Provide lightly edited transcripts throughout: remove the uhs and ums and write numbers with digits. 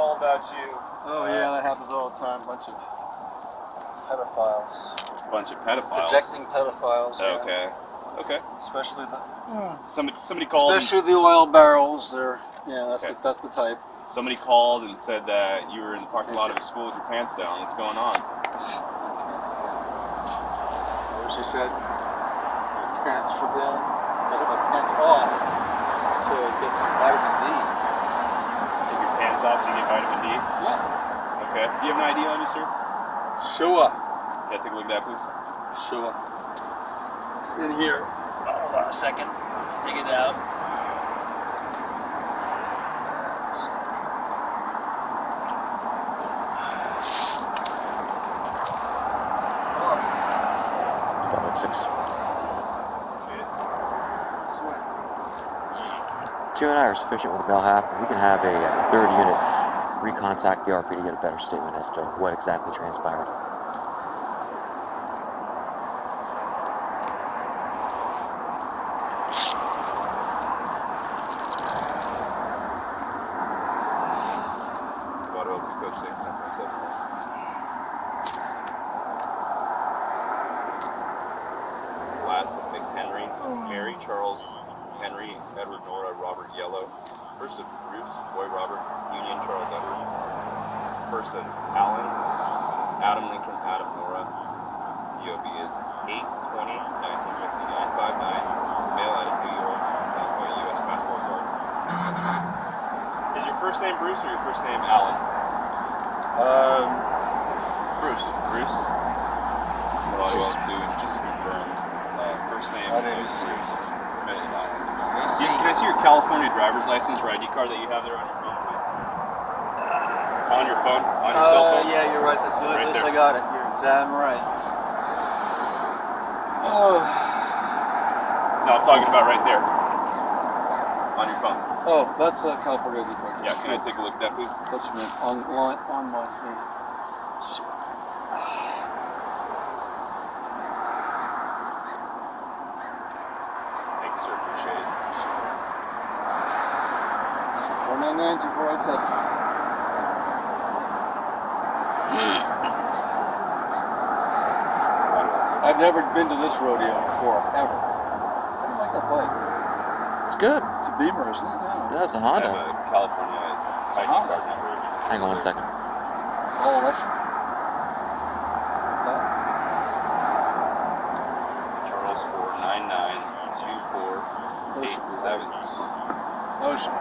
all about you. Oh yeah, that happens all the time. Bunch of pedophiles. Bunch of pedophiles. Projecting pedophiles. Okay. Yeah. Okay. Especially the. Somebody called. Especially the oil barrels. They're that's okay. that's the type. Somebody called and said that you were in the parking lot of a school with your pants down. What's going on? Pants down. What she said? Your pants were down. I took my pants off to get some vitamin D. Take your pants off so you get vitamin D? Yeah. Okay. Do you have an ID on you, sir? Sure. Yeah, take a look at that, please. Sure. It's in here. Hold on a second. Take it out. X6. Two and I are sufficient with the bell half. We can have a third unit recontact the RP to get a better statement as to what exactly transpired. Last McHenry, Mary, Charles, Henry, Edward, Nora, Robert, Yellow. First of Bruce, Boy, Robert, Union, Charles, Edward. First of Alan, Adam, Lincoln, Adam, Nora. DOB is 8/20/1959, 59. Mail out of New York, California, U.S. passport card. Is your first name Bruce or your first name Alan? Bruce. Bruce? Just to confirm. First name. My name is Bruce. Can I see your California driver's license or ID card that you have there on your phone, please? On your phone? On your cell phone? Yeah, you're right. That's right this. there. I got it. You're damn right. No, I'm talking about right there. On your phone. Oh, that's California ID card. Yeah, can I take a look at that, please? Touch me on my thing. Shit. Thank you, sir. Appreciate it. 499-2487. I've never been to this rodeo before, ever. I don't like that bike. It's good. It's a Beamer, isn't it? Yeah, it's a I Honda. have a California ID card number. Hang on one second. All electric? Charles 499-2487. Ocean.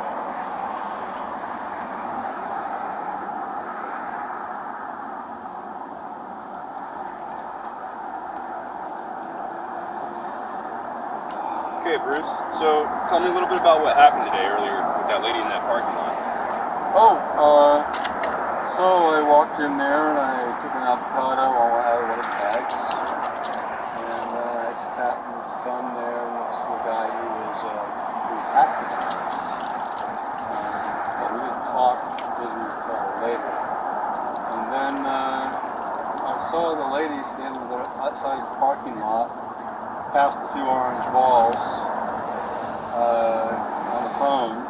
Okay, Bruce. So, tell me a little bit about what happened today earlier with that lady in that parking lot. So I walked in there and I took an avocado while I had one of the bags. And I sat in the sun there next to the guy who packed the bags. But we didn't talk business until later. And then I saw the lady standing there outside the parking lot, past the two orange balls, on the phone.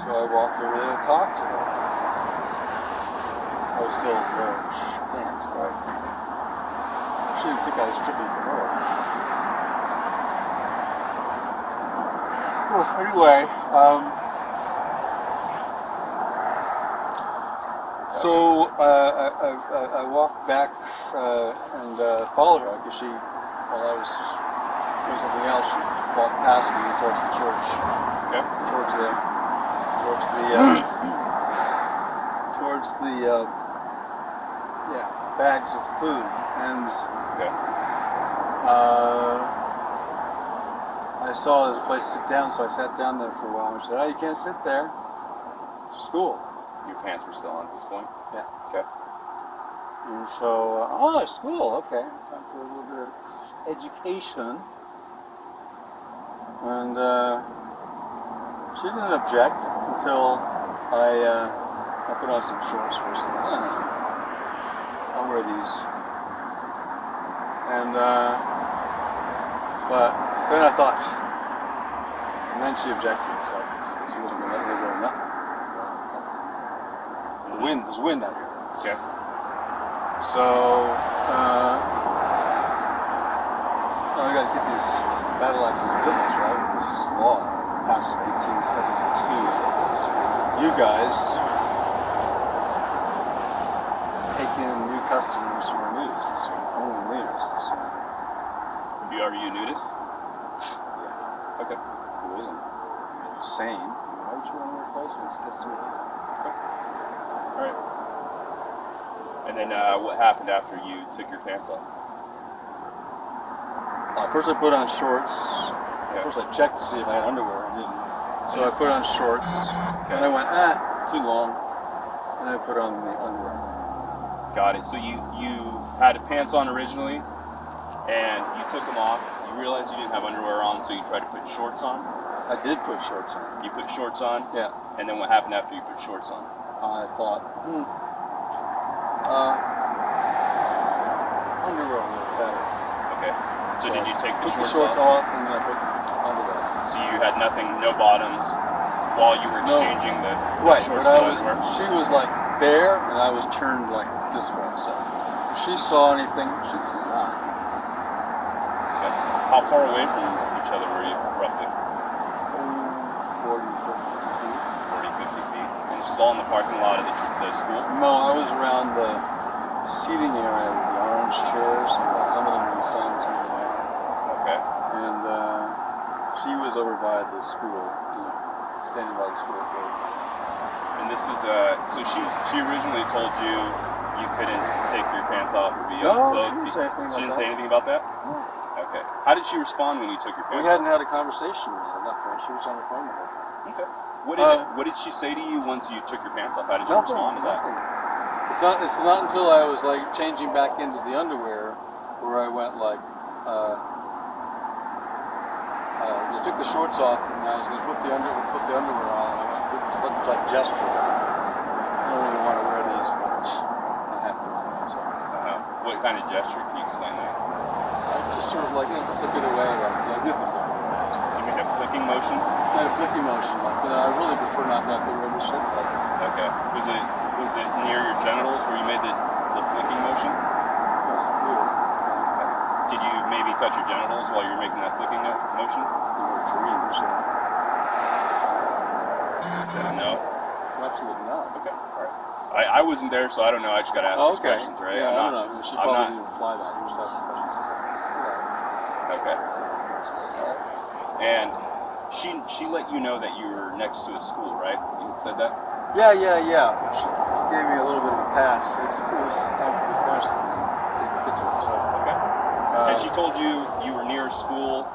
So I walked over there and talked to her. I was still wearing pants, but she didn't think I was stripping for her. Well, anyway, so I walked back and followed her because while I was doing something else, she walked past me towards the church. Okay. Towards the bags of food, and Okay. I saw there was a place to sit down, so I sat down there for a while. And she said, "Oh, you can't sit there. It's school." Your pants were still on at this point? Yeah. Okay. And so, it's school. Okay, time for a little bit of education. And she didn't object until I put on some shorts first. I'll wear these. And but then I thought, and then she objected, so she wasn't going to let me wear nothing. wind. There's wind out here. Okay. So I got to get these battle axes in business, right? This law passed in 1872. You guys take in new customers who are nudists, only nudists. Are you a nudist? Yeah. Okay. Who isn't? Sane. Why would you want to wear clothes when it's gets to me? Okay. All right. And then what happened after you took your pants off? First I put on shorts. Okay. First I checked to see if I had underwear. I didn't. So I put on shorts. And I went, too long. And I put on the underwear. Got it. So you had pants on originally, and you took them off. You realized you didn't have underwear on, so you tried to put shorts on. I did put shorts on. You put shorts on? Yeah. And then what happened after you put shorts on? I thought, underwear would be better. Okay. So did you take the took shorts the shorts off and then I put underwear. So you had nothing, no bottoms, while you were exchanging the shorts but for underwear? she was like there and I was turned like this way. So if she saw anything, she did not. Okay. How far away from each other were you, roughly? 40, 50 feet. 40, 50 feet. And this is all in the parking lot of the school? No, I was around the seating area with the orange chairs, and some of them were in the sun, some of them weren't. Okay. And she was over by the school, standing by the school gate. And this is, so she originally told you you couldn't take your pants off or be unclothed? No, she didn't say anything about that. She didn't say anything about that? No. Okay. How did she respond when you took your pants We off? hadn't had a conversation yet at that point. She was on the phone the whole time. Okay. What did she say to you once you took your pants off? How did she Nothing, respond to that? nothing. It's not until I was like changing back into the underwear where I went like, I took the shorts off and I was going to put the underwear on, and I went through this like gesture. I don't really want to wear these, but I have to wear them. So What kind of gesture? Can you explain that? I just sort of like flick it away, like did the flick it away. So you made a flicking motion? I had a flicking motion, like I really prefer not to have to wear this shit. Like, Okay. Was it near your genitals where you made the flicking motion? Did you maybe touch your genitals while you were making that flicking motion? dreams, No. It's absolutely not. Okay. All right. I wasn't there, so I don't know. I just got to ask these questions, right? Yeah, I don't know. She probably didn't reply that. She was asking questions. Okay. And she let you know that you were next to a school, right? You had said that? Yeah. She gave me a little bit of a pass. It was time for the parents to take the kids over. So. Okay. And she told you you were near school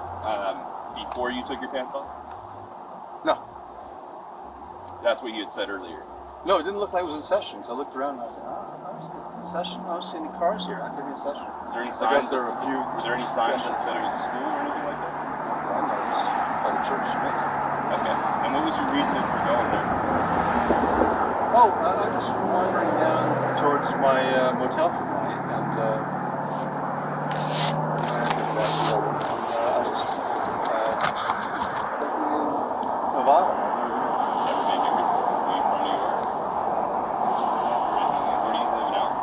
before you took your pants off? No. That's what you had said earlier. No, it didn't look like it was in session. So I looked around and I was like, oh, is this in session? I don't see any cars here. How could it be in session? Is there any I signs? guess there were a few. Was there any signs that said it was a school or anything like that? I noticed. Like a church to me. Okay. And what was your reason for going there? Oh, I was wandering down towards my motel for the night, and I was Nevada. Never been here before. Are you from New York? Originally. Where do you live now?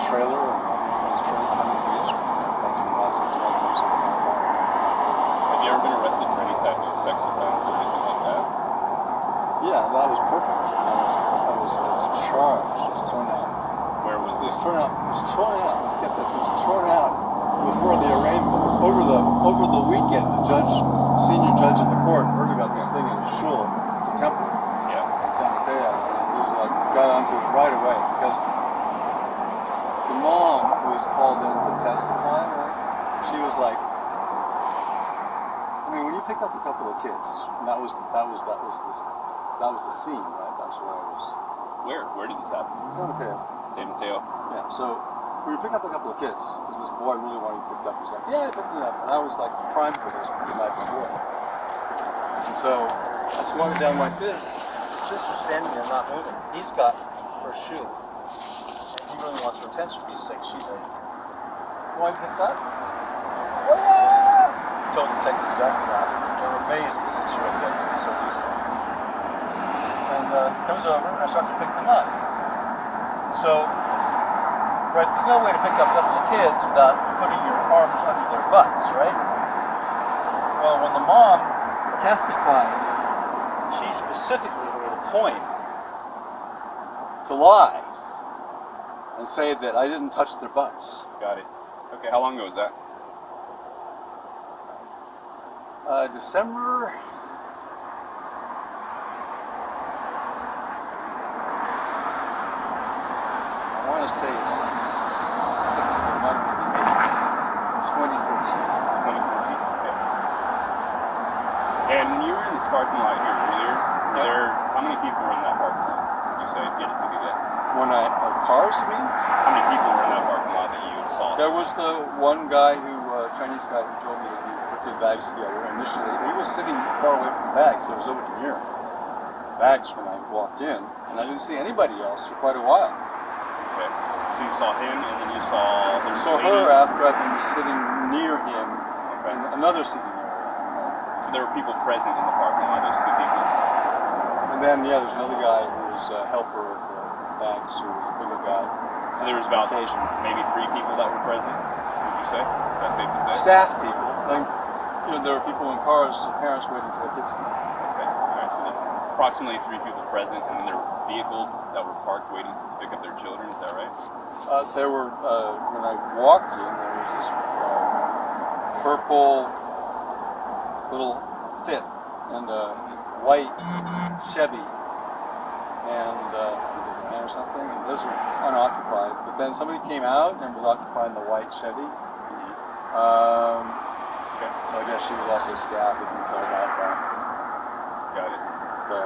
Trailer, and my friend's trailer on the beach. That's been the last 6 months. I'm sort of kind of Have you ever been arrested for any type of sex offense or anything like that? Yeah, that was perfect. I was charged. It was thrown out. Where was It this? was thrown out. It was thrown out. Get this. It was thrown out before the arraignment. Over the weekend, the senior judge at the court, heard about this thing in the shul, the temple. Yeah. In San Mateo. And he was like, got onto it right away because the mom who was called in to testify, right, she was like, I mean, when you pick up a couple of kids, and that was the scene, right? That's where I was. Where did this happen? San Mateo. San Mateo. Yeah, so we pick up a couple of kids, because this boy really wanted to pick up. He's like, yeah, I picked it up. And I was like primed for this the night before. And so I squatted down like this. His sister's standing there not moving. He's got her shoe. And he really wants her attention. He's sick. She's like, you want to pick up? Yeah! Told the detectives that. They were amazed at this issue of getting so useful. And comes over and I start to pick them up. So, right, there's no way to pick up little kids without putting your arms under their butts, right? Well, when the mom testified, she specifically made a point to lie and say that I didn't touch their butts. Got it. Okay, how long ago was that? December. I want to say 6th or might have been the 8th, 2014. 2014. Okay. And when you were in this parking lot here earlier, were there, how many people were in that parking lot? Would you say, get it, take a guess? Cars, you mean? How many people were in that parking lot that you saw? There was the one guy Chinese guy who told me that he put the bags together. Initially, he was sitting far away from the bags, so there was nobody near him. Bags when I walked in, and I didn't see anybody else for quite a while. Okay. So you saw him, and then you saw I saw her after I'd been sitting near him, okay, in another seating area. So there were people present in the parking lot, those two people. And then, yeah, there's another guy who was a helper of the bags, who was a bigger guy. So there was about Occasion. maybe 3 people that were present, would you say? Is that safe to say? Staff people. Like, there were people in cars, parents waiting for their kids to come. Okay. All right. So there were approximately 3 people present, and then there were vehicles that were parked waiting to pick up their children. Is that right? There were, when I walked in, there was this purple little Fit and a white Chevy and or something, and those were unoccupied. But then somebody came out and was occupying the white Chevy. Okay. So I guess she was also staff and been called out by Got it. the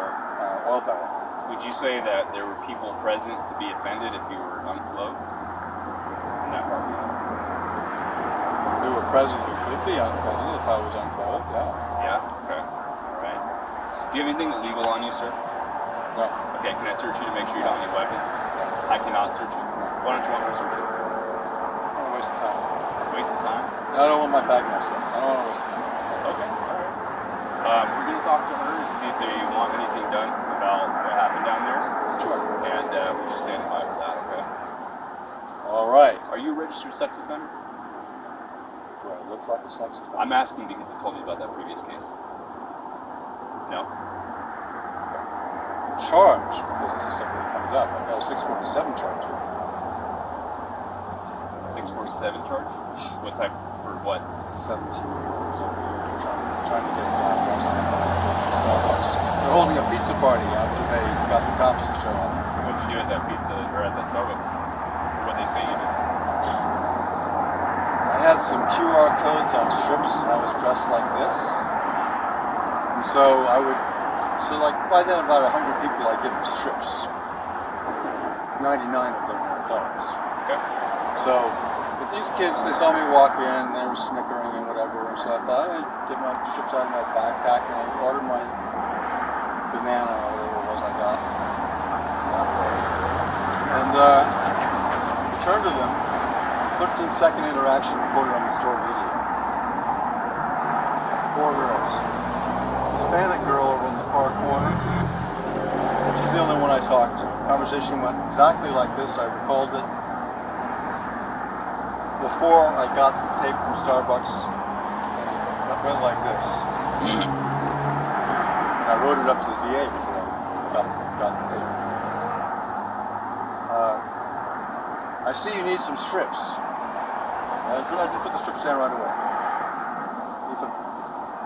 oil barrel. Would you say that there were people present to be offended if you were unclothed in that parking lot? There were present who could be unclothed if I was unclothed, yeah. Yeah? Okay. All right. Do you have anything illegal on you, sir? No. Okay, can I search you to make sure you don't have any weapons? I cannot search you. Why don't you want me to search you? I don't want to waste the time. Waste of time? I don't want my bag messed up. I don't want to waste the time. Okay, alright. We're going to talk to her and see if they want anything done about what happened down there. Sure. And we're just standing by for that, okay? All right. Are you a registered sex offender? Do I look like a sex offender? I'm asking because you told me about that previous case. No? Charge, because this is something that comes up. I've got a 647 charge here. 647 charge? What type? For what? 17 years old. Trying to get a guy arrested by Starbucks. They're holding a pizza party after they got the cops to show up. What'd you do at that pizza or at that Starbucks? What'd they say you did? I had some QR codes on strips, and I was dressed like this. And so like by then about 100 people I give them strips. 99 of them were adults. Okay. So, but these kids, they saw me walk in, they were snickering and whatever, and so I thought I'd get my strips out of my backpack and I ordered my banana or whatever it was I got. And returned to them, 13-second interaction recorded on the store video. 4 girls. Hispanic girl over in the far corner. She's the only one I talked to. Conversation went exactly like this. I recalled it before I got the tape from Starbucks. It went like this. And I wrote it up to the DA before I got the tape. I see you need some strips. I did put the strips down right away.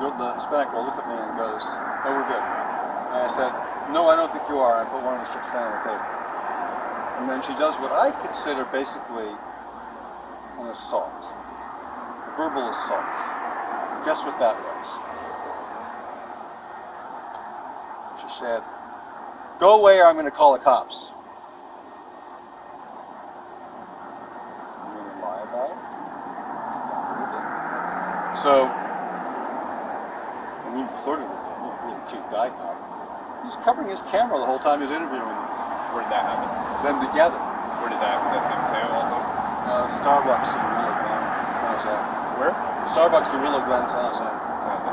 The Hispanic girl looks at me and goes, "Oh, we're good." And I said, "No, I don't think you are." I put one of the strips down on the table. And then she does what I consider basically an assault. A verbal assault. Guess what that was? She said, "Go away or I'm going to call the cops." I'm going to lie about it? So, we flirted with him, a really cute guy cop. He was covering his camera the whole time he was interviewing them. Where did that happen? Them together. Where did that San Mateo also? Starbucks in Rio Grande, San Jose. Where? Starbucks in Rio Grande, San Jose. San Jose.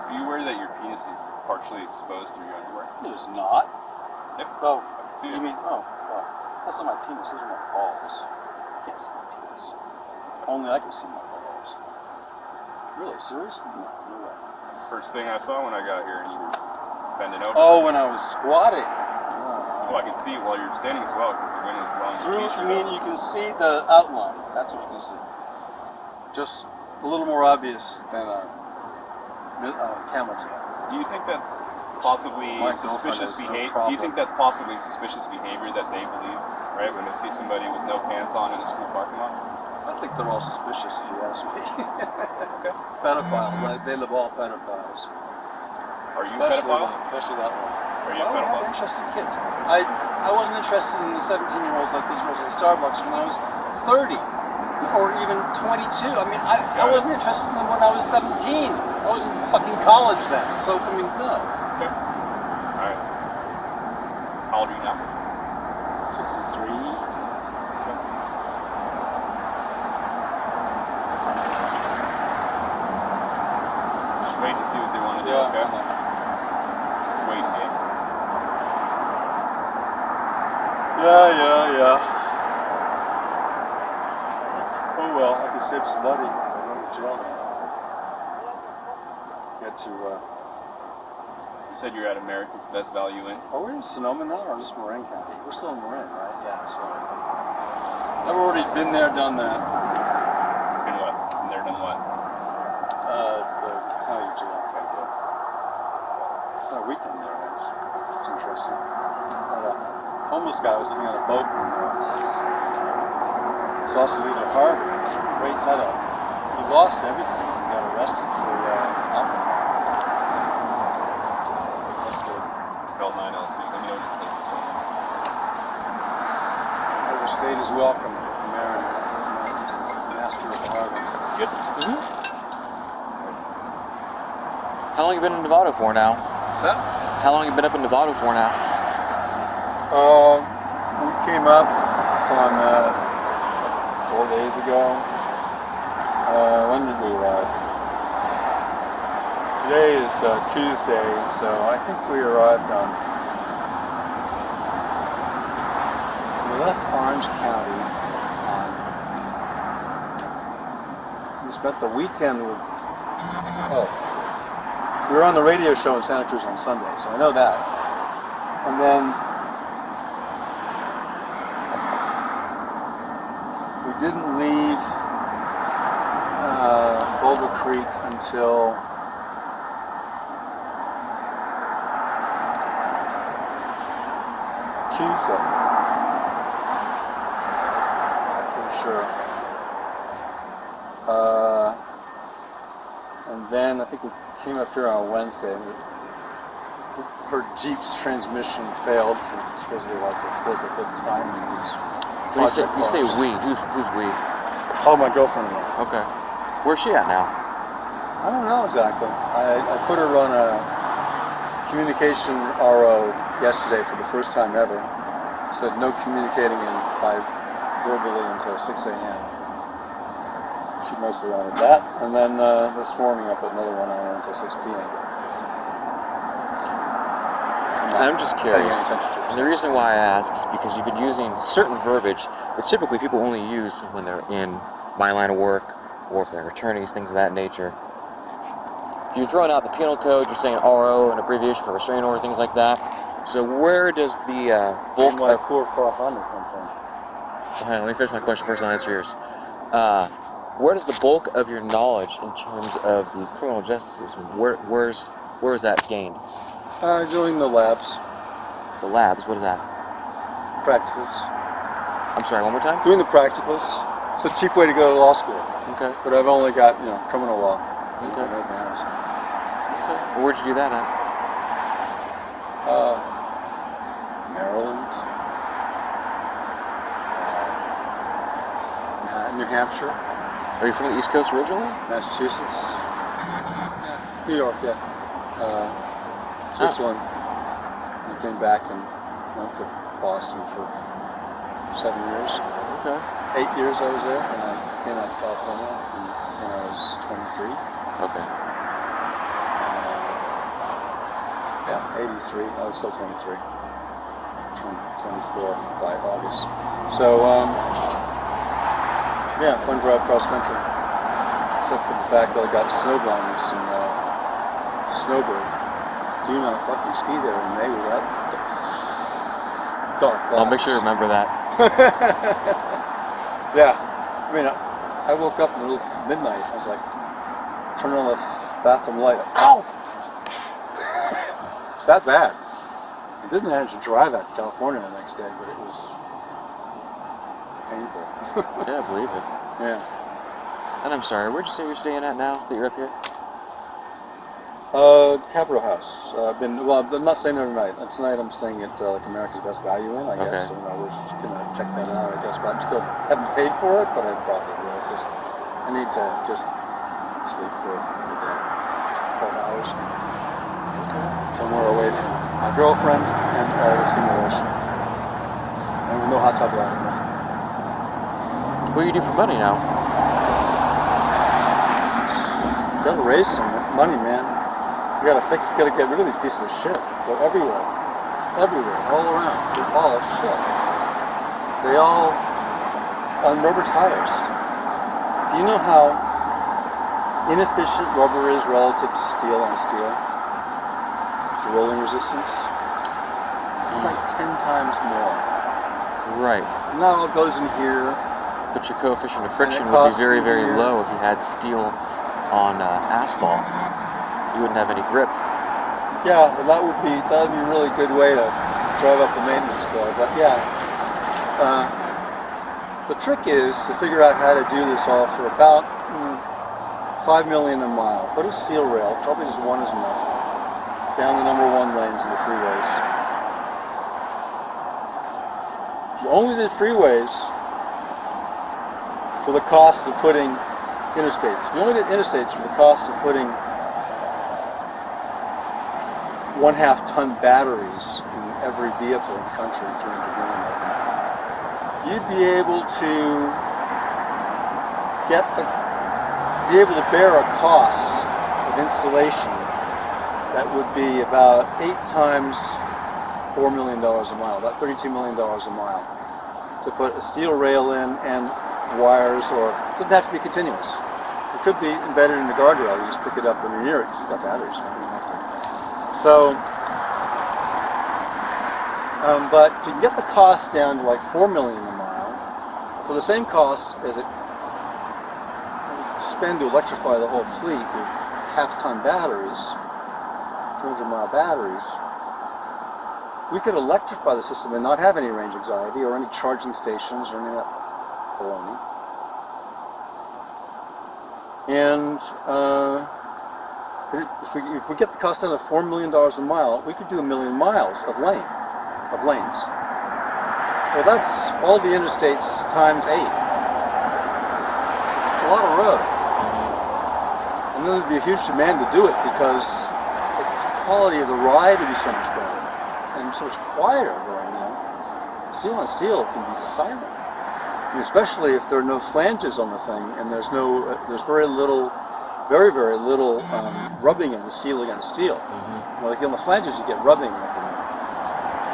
Are you worried that your penis is partially exposed through your underwear? It is not. Yep. Oh, I can see you it. mean, oh, well, that's not my penis, those are my balls. I can't see my penis. Only I can see my balls. Really, serious? No way. That's the first thing I saw when I got here, and you were bending over. Oh, when I was squatting. Well, I can see it while you're standing as well, because the wind is blowing Through, your t-shirt you mean out. you can see the outline. That's what you can see. Just a little more obvious than a camel tail. Do you think that's possibly My suspicious girlfriend has no behavior? Do you problem. think that's possibly suspicious behavior that they believe, right? When they see somebody with no pants on in a school parking lot? I think they're all suspicious, if you ask me. Okay. Pedophiles, they live all pedophiles. Are you a pedophile? Especially that one. Are you a I have pedophile? interested kids. I wasn't interested in the 17-year-olds like these girls at Starbucks when I was 30 or even 22. I mean, I wasn't interested in them when I was 17. I was in fucking college then. So, I mean, no. Okay. All right. How old are you now? 63. Okay. Just wait and see what they want to do, okay? Just wait and game. Yeah. Oh well, I can save some money. I go to jail now. Get to, You said you're at America's Best Value Inn. are we in Sonoma now or just Marin County? We're still in Marin, right? Yeah, so. I've already been there, done that. Been what? Been there, done what? The county jail. It's not a weekend there, it's interesting. A homeless guy was living on a boat in Sausalito Harbor. Right inside he lost everything and got arrested for alcohol. That's the Bell 9L2. Let me know what you think. overstayed his welcome from Marin, master of the harbor. Good. Mm-hmm. How long you been in Nevada for now? What's that? How long you been up in Nevada for now? We came up on 4 days ago. When did we arrive? Today is Tuesday, so I think we arrived on. We left Orange County on. We spent the weekend with. We were on the radio show in Santa Cruz on Sunday, so I know that. And then we didn't leave Boulder Creek until Tuesday. I'm pretty sure. And then I think we came up here on a Wednesday. And her Jeep's transmission failed for supposedly like the fourth or fifth time in these When project you say cars. we, who's we? Oh, my girlfriend and I. Okay. Where's she at now? I don't know exactly. I put her on a communication RO yesterday for the first time ever. Said no communicating by verbally until 6 a.m. She mostly wanted that. And then this morning I put another one on her until 6 p.m. I'm just curious. Paying attention to her. And the reason why I ask is because you've been using certain verbiage that typically people only use when they're in my line of work or if they're attorneys, things of that nature. You're throwing out the penal code, you're saying RO, an abbreviation for restraining order, things like that. So where does the bulk Where of... my Pourfarhani come from? Hang on, let me finish my question first and I'll answer yours. Where does the bulk of your knowledge in terms of the criminal justice system, where is that gained? Doing the labs, The labs, what is that? practicals. I'm sorry, one more time? Doing the practicals. It's a cheap way to go to law school. Okay. But I've only got, criminal law. Okay. And everything else. Okay. Well, where'd you do that at? Maryland. New Hampshire. Are you from the East Coast originally? Massachusetts. Yeah. New York, yeah. Switzerland. I came back and went to Boston for 7 years. Okay. 8 years I was there, and I came out to California when I was 23. Okay. 83. I was still 23. 24 by August. So, yeah, fun drive cross country. Except for the fact that I got snow blindness and snowbird. Do not fucking ski there in May with that dark clouds. I'll make sure to remember that. Yeah, I mean, I woke up in the middle of midnight. I was like, turning on the bathroom light. Ow! It's that bad. I didn't manage to drive out to California the next day, but it was painful. Yeah, I believe it. Yeah. And I'm sorry, where'd you say you're staying at now that you're up here? Capitol House. I'm not staying there tonight. Tonight I'm staying at like America's Best Value Inn, I guess. Okay. And I was just gonna check that out, I guess. But I'm still haven't paid for it, but I probably will because I need to just sleep for a day, 12 hours, somewhere away from my girlfriend and all the stimulation. And with no hot tub around me. What do you do for money now? Gotta raise some money, man. You gotta get rid of these pieces of shit. They're everywhere. Everywhere, all around. They're all shit. They all on rubber tires. Do you know how inefficient rubber is relative to steel on steel? The rolling resistance? It's like 10 times more. Right. And that all goes in here. But your coefficient of friction would be costs very, you very here. low if you had steel on asphalt. You wouldn't have any grip. Yeah, and that would be a really good way to drive up the maintenance bill. But yeah, the trick is to figure out how to do this all for about $5 million a mile. Put a steel rail, probably just one is enough, down the number 1 lanes of the freeways. If you only did freeways for the cost of putting interstates, if you only did interstates for the cost of putting 1/2 ton batteries in every vehicle in the country, 300 million of them, you'd be able to bear a cost of installation that would be about 8 times $4 million a mile, about $32 million a mile, to put a steel rail in and wires, or it doesn't have to be continuous. It could be embedded in the guardrail. You just pick it up when you're near it because you've got batteries. You don't have to. So, but if you can get the cost down to like $4 million a mile, for the same cost as it spend to electrify the whole fleet with half-ton batteries, 200-mile batteries, we could electrify the system and not have any range anxiety or any charging stations or any of that baloney. And if we get the cost down to $4 million a mile, we could do 1 million miles of lanes. Well, that's all the interstates times 8. It's a lot of road. And then there'd be a huge demand to do it because the quality of the ride would be so much better and so much quieter going, you know. Steel on steel can be silent. And especially if there are no flanges on the thing and there's very little rubbing of the steel against steel. You know, like on the flanges you get rubbing.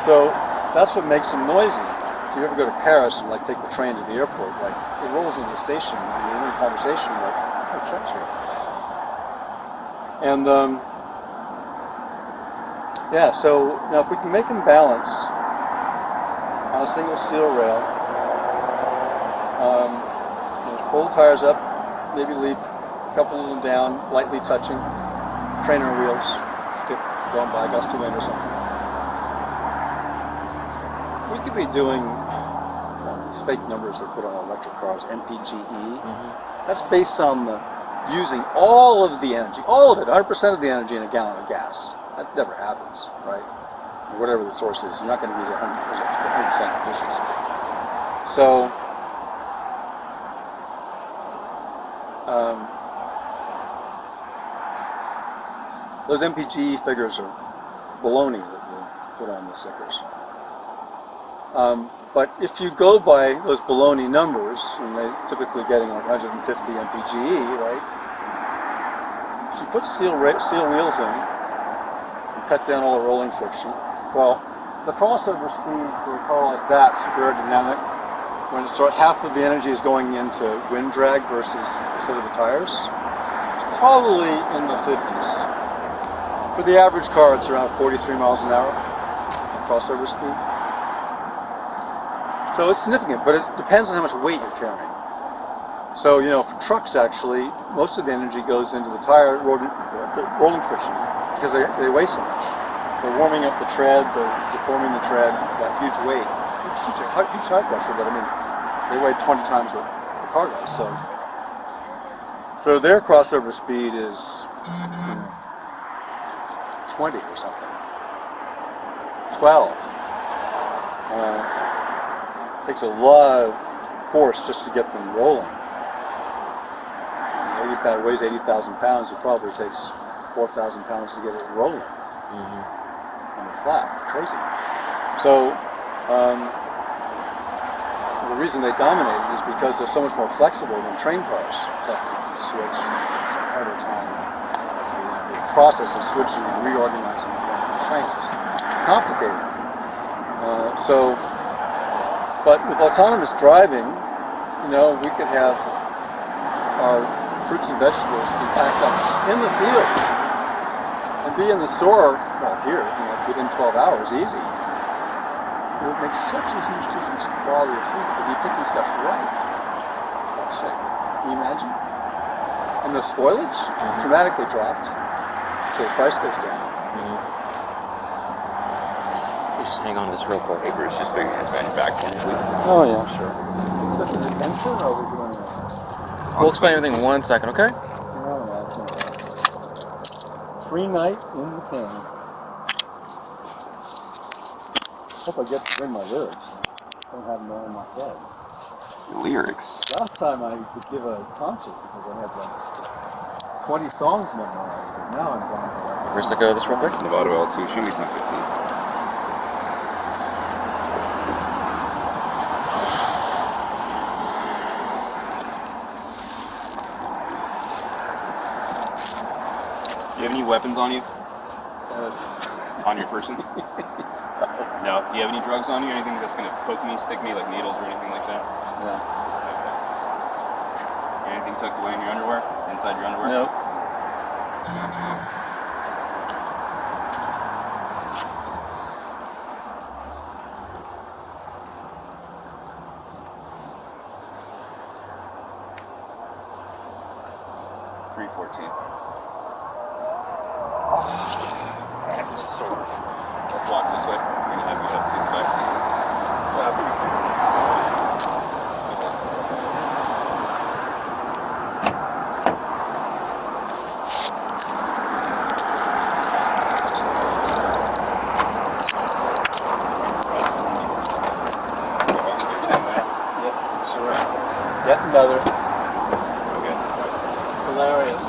So that's what makes them noisy. If you ever go to Paris and like take the train to the airport, like it rolls into the station and you're in conversation like, oh, train's here. And yeah, so now if we can make them balance on a single steel rail, pull the tires up, maybe leave a couple of them down, lightly touching, trainer wheels, get going by a gust of wind or something. We could be doing these fake numbers they put on electric cars, MPGE. That's based on using all of the energy, all of it, 100% of the energy in a gallon of gas. That never happens, right? Or whatever the source is, you're not going to use 100% efficiency. So, those MPGE figures are baloney that you put on the stickers. But if you go by those baloney numbers, and they're typically getting 150 MPGE, right? If you put steel wheels in, and cut down all the rolling friction. Well, the crossover speed for a car like that is aerodynamic. When half of the energy is going into wind drag versus instead of the tires, it's probably in the 50s. For the average car, it's around 43 miles an hour crossover speed. So it's significant, but it depends on how much weight you're carrying. So, you know, for trucks actually, most of the energy goes into the tire rolling friction because they weigh so much. They're warming up the tread, they're deforming the tread, that huge weight. Huge tire pressure, but I mean, they weigh 20 times what the car does. So their crossover speed is 20 or something. 12. Takes a lot of force just to get them rolling. That weighs 80,000 pounds. It probably takes 4,000 pounds to get it rolling on the flat. Crazy. So the reason they dominated is because they're so much more flexible than train cars. Technically switched. It's a harder time. The process of switching and reorganizing the trains is complicated. But with autonomous driving, you know, we could have our fruits and vegetables be packed up in the field and be in the store, well, here, you know, within 12 hours, easy. It would make such a huge difference to the quality of food to be picking stuff right. For fuck's sake. Can you imagine? And the spoilage dramatically dropped, so the price goes down. Just hang on to this real quick. Hey Bruce, just bring his back for me, please. Oh yeah, sure. Is this an adventure or are we doing this? We'll explain everything in 1 second, okay? Oh, that's interesting. Free night in the can. Hope I get to bring my lyrics. I don't have them all in my head. Lyrics. Last time I could give a concert because I had like 20 songs memorized, but now I'm going to like... Where's the go of this real quick? Nevada L2, shoot me 1015. Do you have any weapons on you? On your person? No. Do you have any drugs on you? Anything that's going to poke me, stick me, like needles or anything like that? No. Okay. Anything tucked away in your underwear? Inside your underwear? Nope. That's sort of. Let's walk this way. I'm going to have you help see the back seat. Yet another. Okay. Hilarious.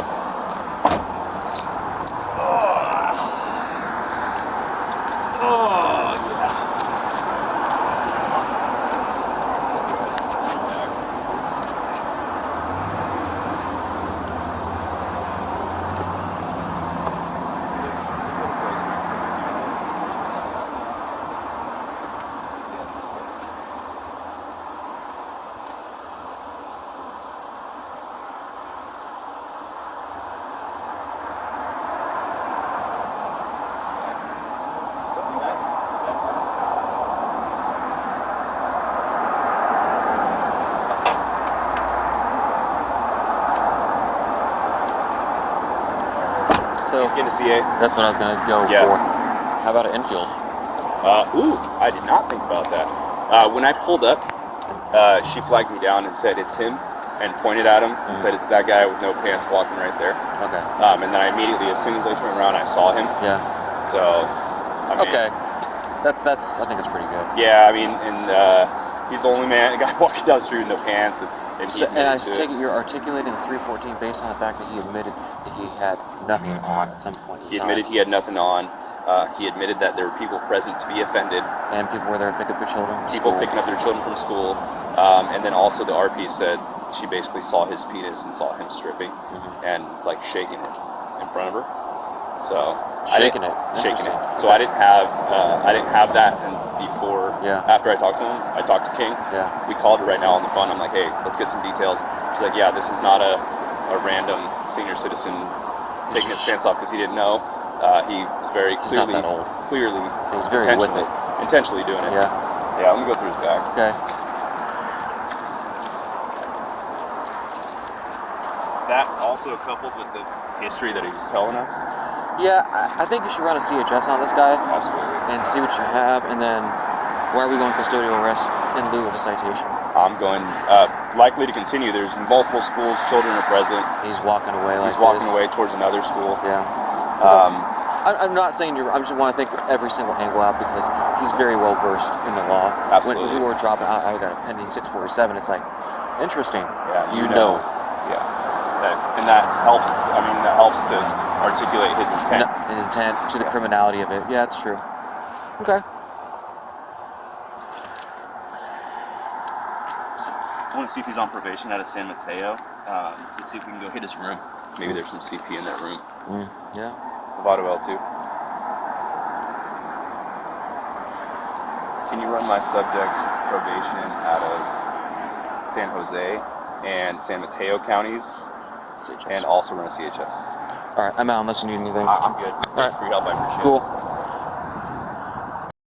He's getting a CA. That's what I was going to go for. How about an infield? I did not think about that. When I pulled up, she flagged me down and said it's him, and pointed at him and said it's that guy with no pants walking right there. Okay. And then I immediately, as soon as I turned around, I saw him. Yeah. So, I mean, okay. That's. I think it's pretty good. Yeah, I mean, and he's the only guy walking down the street with no pants. And I take it you're articulating the 314 based on the fact that he admitted that he had nothing on at some point. He admitted he had nothing on. He admitted that there were people present to be offended. And people were there to pick up their children from People school. picking up their children from school. And then also the RP said she basically saw his penis and saw him stripping and like shaking it in front of her. So Shaking it. Shaking it. So I didn't have that before. Yeah. After I talked to him, I talked to King. Yeah. We called her right now on the phone. I'm like, hey, let's get some details. She's like, yeah, this is not a random senior citizen taking his pants off because he didn't know. He was very clearly, not that old. Clearly, He was very with it. intentionally doing it. Yeah. Yeah, I'm gonna go through his bag. Okay. That also coupled with the history that he was telling us. Yeah, I think you should run a CHS on this guy Absolutely. and see what you have, and then why are we going custodial arrest in lieu of a citation? I'm going likely to continue. There's multiple schools, children are present. He's walking away like He's walking this. away towards another school. Yeah. I'm not saying I just want to think every single angle out because he's very well versed in the law. Absolutely. When we were dropping out, I got a pending 647. It's like, interesting. Yeah, you know. Yeah. And that helps. I mean, that helps to articulate his intent. His intent to the criminality of it. Yeah, that's true. Okay. I want to see if he's on probation out of San Mateo. To see if we can go hit his room. Maybe there's some CP in that room. Yeah. Lovato L2. Can you run my subject probation out of San Jose and San Mateo counties? CHS. And also run a CHS. All right, I'm out unless you need anything. I'm good. All right. For your help, I appreciate it. Cool.